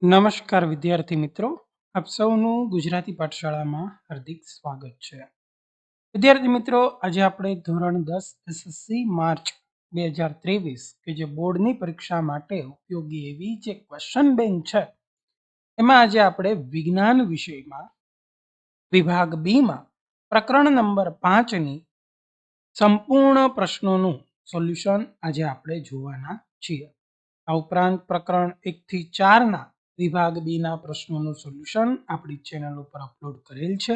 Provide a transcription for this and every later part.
નમસ્કાર વિદ્યાર્થી મિત્રો, આપ સૌનું ગુજરાતી પાઠશાળામાં હાર્દિક સ્વાગત છે. વિદ્યાર્થી મિત્રો, આજે આપણે ધોરણ 10 એસએસસી માર્ચ 2023 કે જે બોર્ડની પરીક્ષા માટે ઉપયોગી એવી જે ક્વેશ્ચન બેંક છે એમાં આજે આપણે વિજ્ઞાન વિષયમાં વિભાગ બી માં પ્રકરણ નંબર 5ની સંપૂર્ણ પ્રશ્નોનું સોલ્યુશન આજે આપણે જોવાના છીએ. આ ઉપરાંત પ્રકરણ 1 થી 4ના વિભાગ બી ના પ્રશ્નોનું સોલ્યુશન આપણી ચેનલ ઉપર અપલોડ કરેલ છે.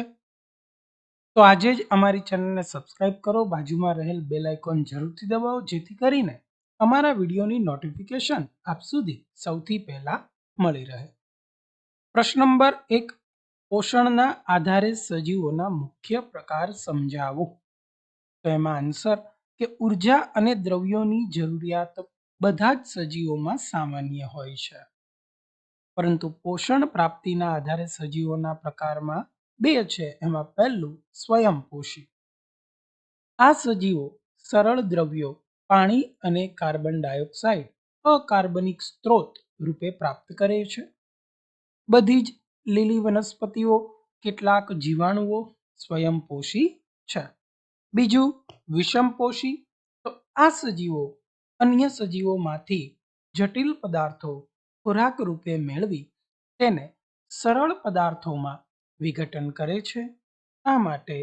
તો આજે જ અમારી ચેનલને સબસ્ક્રાઇબ કરો, બાજુમાં રહેલ બેલ આઇકોન જરૂરથી દબાવો જેથી કરીને અમારા વિડીયોની નોટિફિકેશન આપ સુધી સૌથી પહેલા મળી રહે. પ્રશ્ન નંબર 1, પોષણના આધારે સજીવોના મુખ્ય પ્રકાર સમજાવો. તો એમાં આન્સર કે ઉર્જા અને દ્રવ્યોની જરૂરિયાત બધા જ સજીવોમાં સામાન્ય હોય છે, પરંતુ પોષણ પ્રાપ્તિના આધારે સજીવોના પ્રકારમાં બે છે. એમાં પહેલું સ્વયંપોષી. આ સજીવો સરળ દ્રવ્યો પાણી અને કાર્બન ડાયોક્સાઇડ અકાર્બનિક સ્ત્રોત રૂપે પ્રાપ્ત કરે છે. બધી જ લીલી વનસ્પતિઓ, કેટલાક જીવાણુઓ સ્વયંપોષી છે. બીજું વિષમપોષી. તો આ સજીવો અન્ય સજીવોમાંથી જટિલ પદાર્થો ખોરાક રૂપે મેળવી તેને સરળ પદાર્થોમાં વિઘટન કરે છે. આ માટે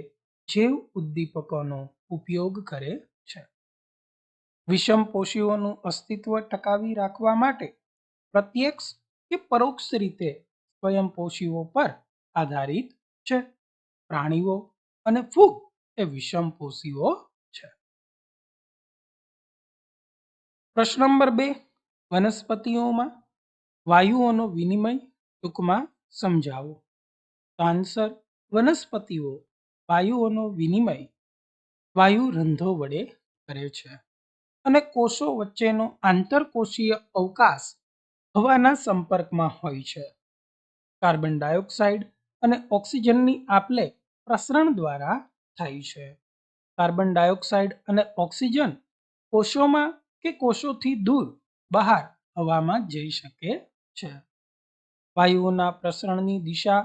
જૈવ ઉદ્દીપકોનો ઉપયોગ કરે છે. વિષમપોષીઓનું અસ્તિત્વ ટકાવી રાખવા માટે પ્રત્યક્ષ કે પરોક્ષ રીતે સ્વયંપોષીઓ પર આધારિત છે. પ્રાણીઓ અને ફૂગ એ વિષમપોષીઓ છે. પ્રશ્ન નંબર 2, વનસ્પતિઓમાં વાયુઓનો વિનિમય ટૂંકમાં સમજાવો. તો આન્સર, વનસ્પતિઓ વાયુઓનો વિનિમય વાયુ રંધ્રો વડે કરે છે અને કોષો વચ્ચેનો આંતરકોષીય અવકાશ હવાના સંપર્કમાં હોય છે. કાર્બન ડાયોક્સાઇડ અને ઓક્સિજનની આપલે પ્રસરણ દ્વારા થાય છે. કાર્બન ડાયોક્સાઇડ અને ઓક્સિજન કોષોમાં કે કોષોથી દૂર બહાર હવામાં જઈ શકે છે. વાયુઓના પ્રસરણની દિશા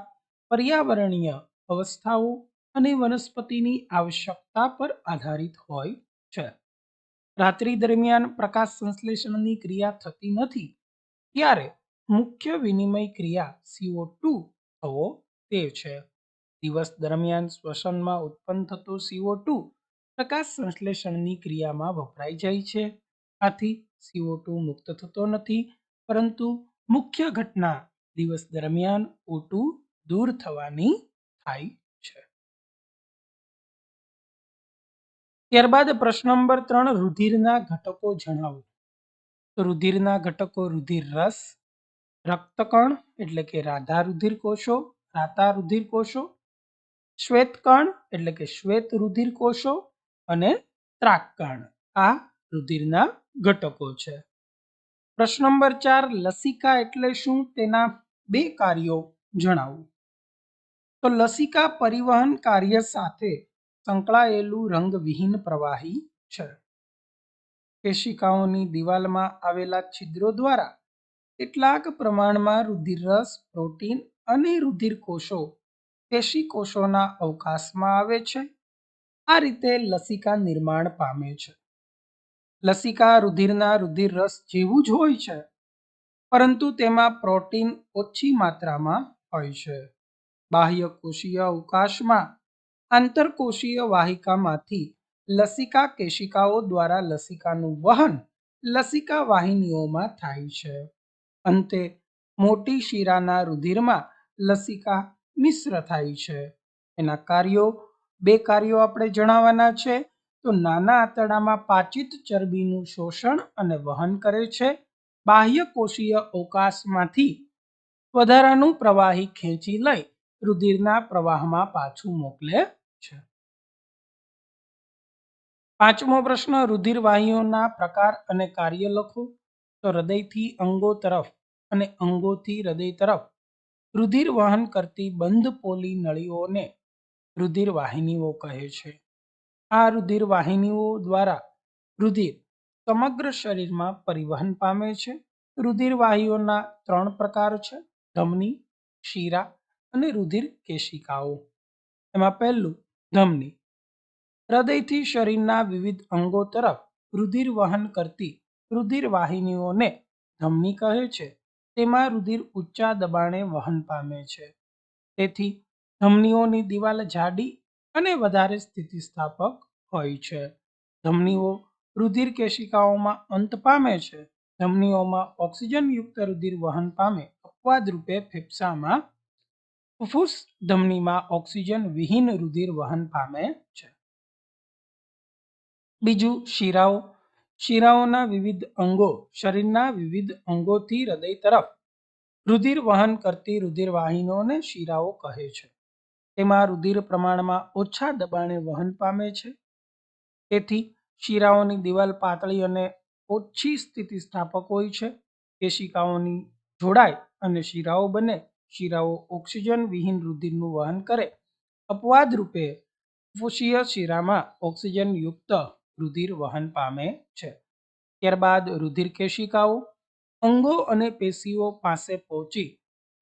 પર્યાવરણીય અવસ્થાઓ અને વનસ્પતિની આવશ્યકતા પર આધારિત હોય છે. રાત્રિ દરમિયાન પ્રકાશ સંશ્લેષણની ક્રિયા થતી નથી, ત્યારે મુખ્ય વિનિમય ક્રિયા CO2 થવો તે છે. દિવસ દરમિયાન શ્વસનમાં ઉત્પન્ન થતો CO2 પ્રકાશ સંશ્લેષણની ક્રિયામાં વપરાઈ જાય છે. આથી CO2 મુક્ત થતો નથી, પરંતુ મુખ્ય ઘટના દિવસ દરમિયાન O2 દૂર થવાની થાય છે. ત્યારબાદ પ્રશ્ન નંબર 3, રુધિરના ઘટકો જણાવો. તો રુધિરના ઘટકો રુધિર રસ, રક્તકણ એટલે કે રાધા રુધિર કોષો, રાતા રુધિર કોષો, શ્વેતકણ એટલે કે શ્વેત રુધિર કોષો અને ત્રાકકણ આ રુધિરના ઘટકો છે. પ્રશ્ન નંબર 4, લસિકા એટલે શું? તેના બે કાર્યો જણાવો. તો લસિકા પરિવહન કાર્ય સાથે સંકળાયેલું રંગવિહીન પ્રવાહી છે. કેશિકાઓની દિવાલમાં આવેલા છિદ્રો દ્વારા કેટલાક પ્રમાણમાં રુધિરરસ, પ્રોટીન અને રુધિર કોષો પેશીકોષોના અવકાશમાં આવે છે. આ રીતે લસિકા નિર્માણ પામે છે. લસિકા રુધિરના રુધિરરસ જેવું જ હોય છે, પરંતુ તેમાં પ્રોટીન ઓછી માત્રામાં હોય છે. બાહ્ય કોષીય અવકાશમાં આંતરકોષીય વાહિકામાંથી લસિકા કેશિકાઓ દ્વારા લસિકાનું વહન લસિકા વાહિનીઓમાં થાય છે. અંતે મોટી શિરાના રુધિરમાં લસિકા મિશ્ર થાય છે. એના બે કાર્યો આપણે જણાવવાના છે. તો નાના આંતરડામાં પાચિત ચરબીનું શોષણ અને વહન કરે છે. બાહ્ય કોષીય અવકાશમાંથી વધારાનું પ્રવાહી ખેંચી લઈ રુધિરના પ્રવાહમાં પાછું મોકલે છે. 5મો પ્રશ્ન, રુધિર વાહિનીઓના પ્રકાર અને કાર્ય લખો. તો હૃદયથી અંગો તરફ અને અંગોથી હૃદય તરફ રુધિર વહન કરતી બંધ પોલી નળીઓને રુધિર વાહિનીઓ કહે છે. આ રુધિર વાહિનીઓ દ્વારા રુધિર સમગ્ર શરીરમાં પરિવહન પામે છે. રુધિર વાહિનીઓના 3 પ્રકાર છે. ધમની, શીરા અને રુધિર કેશિકાઓ. એમાં પહેલું ધમની. હૃદયથી શરીરના વિવિધ અંગો તરફ રુધિર વહન કરતી રુધિર વાહિનીઓને ધમની કહે છે. તેમાં રુધિર ઊંચા દબાણે વહન પામે છે. તેથી ધમનીઓની દિવાલ જાડી અને વધારે સ્થિતિસ્થાપક હોય છે. ધમનીઓ રુધિર કેશિકાઓમાં અંત પામે છે. ધમનીઓમાં ઓક્સિજનયુક્ત રુધિર વહન પામે અપવાદ રૂપે ફેફસામાં ફુફ્ફુસ ધમનીમાં ઓક્સિજન વિહીન રુધિર વહન પામે છે. બીજું શિરાઓ. શિરાઓના વિવિધ અંગો શરીરના વિવિધ અંગોથી હૃદય તરફ રુધિર વહન કરતી રુધિર વાહિનીઓને શિરાઓ કહે છે. તેમાં રુધિર પ્રમાણમાં ઓછા દબાણે વહન પામે છે. તેથી શિરાઓની દિવાલ પાતળી અને ઓછી સ્થિતિસ્થાપક હોય છે. કેશિકાઓની જોડાય અને શિરાઓ બને. શિરાઓ ઓક્સિજન વિહીન રુધિરનું વહન કરે. અપવાદ રૂપે ફુફ્ફુસીય શિરામાં ઓક્સિજનયુક્ત રુધિર વહન પામે છે. ત્યારબાદ રુધિર કેશિકાઓ અંગો અને પેશીઓ પાસે પહોંચી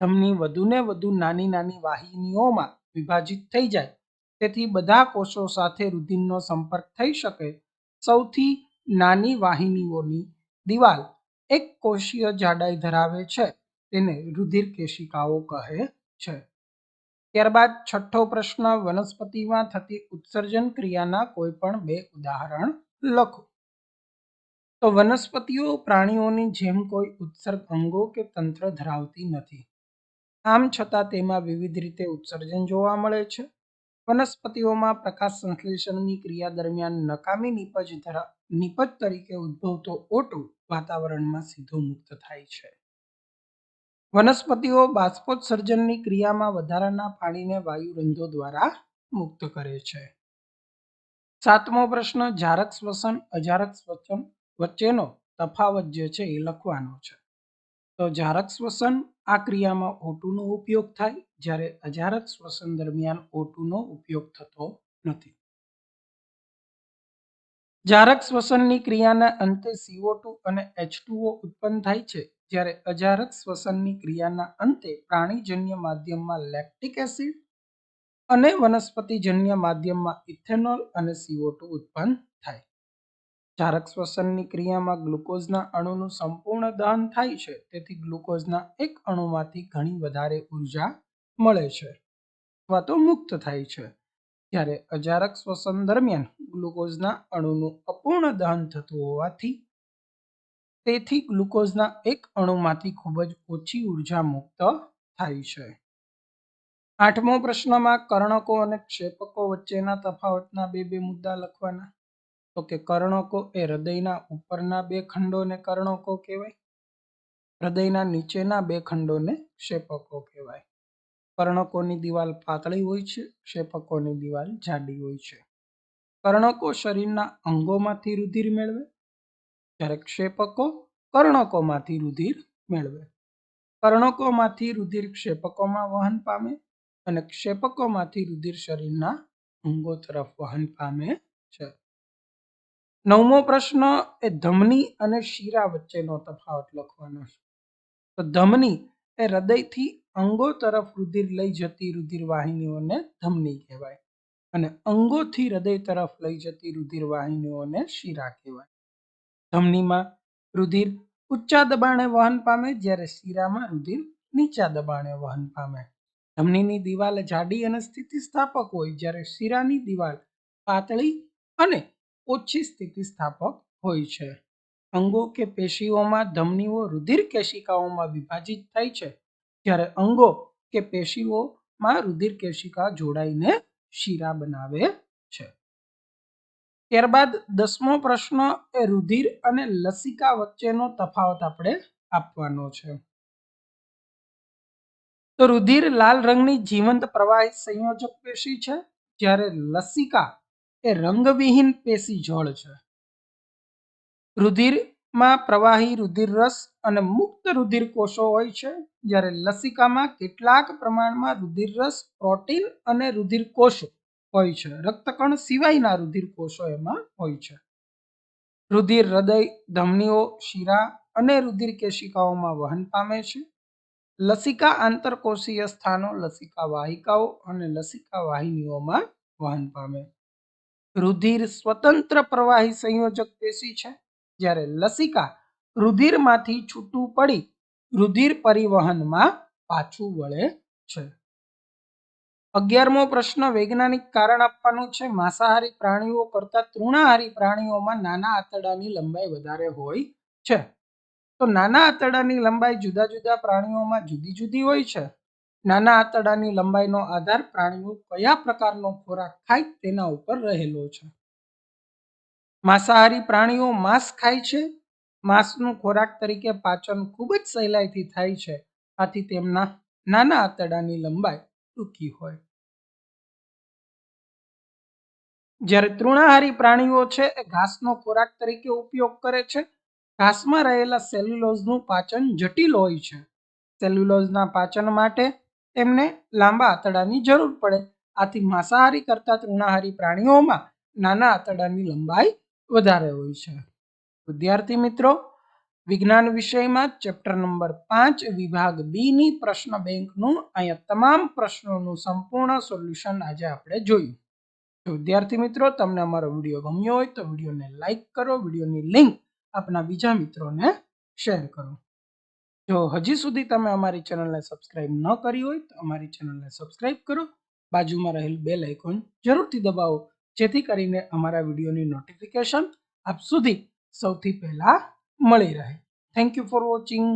ધમની વધુને વધુ નાની નાની વાહિનીઓમાં વિભાજિત થઈ જાય. તેથી બધા કોષો સાથે રુધિરનો સંપર્ક થઈ શકે. સૌથી નાની વાહિનીઓની દિવાલ એક કોષીય જાડાઈ ધરાવે છે. તેને રુધિર કેશિકાઓ કહે છે. ત્યારબાદ છઠ્ઠો પ્રશ્ન, વનસ્પતિમાં થતી ઉત્સર્જન ક્રિયાના કોઈ પણ બે ઉદાહરણ લખો. તો વનસ્પતિઓ પ્રાણીઓની જેમ કોઈ ઉત્સર્ગ અંગો કે તંત્ર ધરાવતી નથી. આમ છતાં તેમાં વિવિધ રીતે ઉત્સર્જન જોવા મળે છે. વનસ્પતિઓમાં પ્રકાશ સંશ્લેષણની ક્રિયા દરમિયાન નકામી નીપજ તરીકે ઉદ્ભવતો O2 વાતાવરણમાં સીધો મુક્ત થાય છે. વનસ્પતિઓ બાષ્પોત્સર્જનની ક્રિયામાં વધારાના પાણીને વાયુરંધ્રો દ્વારા મુક્ત કરે છે. સાતમો પ્રશ્ન, જારક શ્વસન અજારક શ્વસન વચ્ચેનો તફાવત જે છે એ લખવાનો છે. તો જારક શ્વસન આ ક્રિયામાં O2 નો ઉપયોગ થાય, જ્યારે અજારક શ્વસન દરમિયાન O2 નો ઉપયોગ થતો નથી. જારક શ્વસનની ક્રિયાના અંતે CO2 અને H2O ઉત્પન્ન થાય છે, જ્યારે અજારક શ્વસનની ક્રિયાના અંતે પ્રાણીજન્ય માધ્યમમાં લેક્ટિક એસિડ અને વનસ્પતિજન્ય માધ્યમમાં ઇથેનોલ અને CO2 ઉત્પન્ન થાય. જારક શ્વસનની ક્રિયામાં ગ્લુકોઝના અણુનું સંપૂર્ણ દહન થાય છે. તેથી ગ્લુકોઝના એક અણુમાંથી ઘણી વધારે ઉર્જા મળે છે અથવા તો મુક્ત થાય છે. જ્યારે અજારક શ્વસન દરમિયાન ગ્લુકોઝના અણુનું અપૂર્ણ દહન થતું હોવાથી તેથી ગ્લુકોઝના એક અણુમાંથી ખૂબ જ ઓછી ઉર્જા મુક્ત થાય છે. આઠમો પ્રશ્નમાં કર્ણકો અને ક્ષેપકો વચ્ચેના તફાવતના બે મુદ્દા લખવાના. તો કે કર્ણકો એ હૃદયના ઉપરના બે ખંડોને કર્ણકો કહેવાય. હૃદયના નીચેના બે ખંડોને ક્ષેપકો કહેવાય. કર્ણકોની દિવાલ પાતળી હોય છે, ક્ષેપકોની દિવાલ જાડી હોય છે. કર્ણકો શરીરના અંગોમાંથી રુધિર મેળવે, જ્યારે ક્ષેપકો કર્ણકોમાંથી રુધિર મેળવે. કર્ણકોમાંથી રુધિર ક્ષેપકોમાં વહન પામે અને ક્ષેપકોમાંથી રુધિર શરીરના અંગો તરફ વહન પામે છે. નવમો પ્રશ્ન એ ધમની અને શિરા વચ્ચેનો તફાવત લખવાનો છે. તો ધમની એ હૃદયથી અંગો તરફ રુધિર લઈ જતી રુધિર વાહિનીઓને ધમની કહેવાય અને અંગોથી હૃદય તરફ લઈ જતી રુધિર વાહિનીઓને શિરા કહેવાય. ધમનીમાં રુધિર ઊંચા દબાણે વહન પામે, જ્યારે શિરામાં રુધિર નીચા દબાણે વહન પામે. ધમનીની દિવાલ જાડી અને સ્થિતિસ્થાપક હોય, જ્યારે શિરાની દિવાલ પાતળી અને ઓછી સ્થિતિસ્થાપક હોય છે. અંગો કે પેશીઓમાં ધમનીઓ રુધિર કેશિકાઓમાં વિભાજિત થાય છે, જ્યારે અંગો કે પેશીઓમાં રુધિર કેશિકા જોડાઈને શિરા બનાવે છે. ત્યારબાદ 10મો પ્રશ્ન એ રુધિર અને લસિકા વચ્ચેનો તફાવત આપણે આપવાનો છે. તો રુધિર લાલ રંગની જીવંત પ્રવાહી સંયોજક પેશી છે, જ્યારે લસિકા એ રંગવિહીન પેશી જળ છે. રુધિરમાં પ્રવાહી રુધિર રસ અને મુક્ત રુધિર કોષો હોય છે, જ્યારે લસિકામાં કેટલાક પ્રમાણમાં રુધિર રસ, પ્રોટીન અને રુધિર કોષો હોય છે. રક્તકણ સિવાયના રુધિર કોષો એમાં હોય છે. રુધિર હૃદય, ધમનીઓ, શિરા અને રુધિર કેશિકાઓમાં વહન પામે છે. લસિકા આંતરકોષીય સ્થાનો, લસિકા વાહિકાઓ અને લસિકા વાહિનીઓમાં વહન પામે. રુધિર સ્વતંત્ર પ્રવાહી સંયોજક પેશી છે, જ્યારે લસિકા રુધિરમાંથી છૂટું પડી રુધિર પરિવહનમાં પાછું વળે છે. 11મો પ્રશ્ન વૈજ્ઞાનિક કારણ આપવાનું છે. માંસાહારી પ્રાણીઓ કરતા તૃણાહારી પ્રાણીઓમાં નાના આંતરડાની લંબાઈ વધારે હોય છે. તો નાના આંતરડાની લંબાઈ જુદા જુદા પ્રાણીઓમાં જુદી જુદી હોય છે. નાના આંતરડાની લંબાઈનો આધાર પ્રાણીઓ કયા પ્રકારનો ખોરાક ખાય તેના ઉપર રહેલો છે. માંસાહારી પ્રાણીઓ માંસ ખાય છે. માંસનું ખોરાક તરીકે પાચન ખૂબ જ સહેલાઈથી થાય છે, આથી તેમના નાના આંતરડાની લંબાઈ ટૂંકી હોય. જ્યારે તૃણાહારી પ્રાણીઓ છે એ ઘાસનો ખોરાક તરીકે ઉપયોગ કરે છે. ઘાસમાં રહેલા સેલ્યુલોઝનું પાચન જટિલ હોય છે. સેલ્યુલોઝના પાચન માટે તેમને લાંબા આંતરડાની જરૂર પડે, આથી માંસાહારી કરતા તૃણાહારી પ્રાણીઓમાં નાના આંતરડાની લંબાઈ વધારે હોય છે. વિદ્યાર્થી મિત્રો, વિજ્ઞાન વિષયમાં ચેપ્ટર નંબર 5 વિભાગ બી ની પ્રશ્ન બેંકનું અહીંયા તમામ પ્રશ્નોનું સંપૂર્ણ સોલ્યુશન આજે આપણે જોયું. તો વિદ્યાર્થી મિત્રો, તમને અમારો વિડીયો ગમ્યો હોય તો વિડીયોને લાઈક કરો, વિડીયોની લિંક આપના બીજા મિત્રોને શેર કરો. જો હજી સુધી તમે અમારી ચેનલને સબસ્ક્રાઇબ ન કરી હોય તો અમારી ચેનલને સબસ્ક્રાઇબ કરો, બાજુમાં રહેલ બેલ આઇકોન જરૂરથી દબાવો, જેથી કરીને અમારા વિડીયોની નોટિફિકેશન આપ સુધી સૌથી પહેલા મળી રહે. Thank you for watching.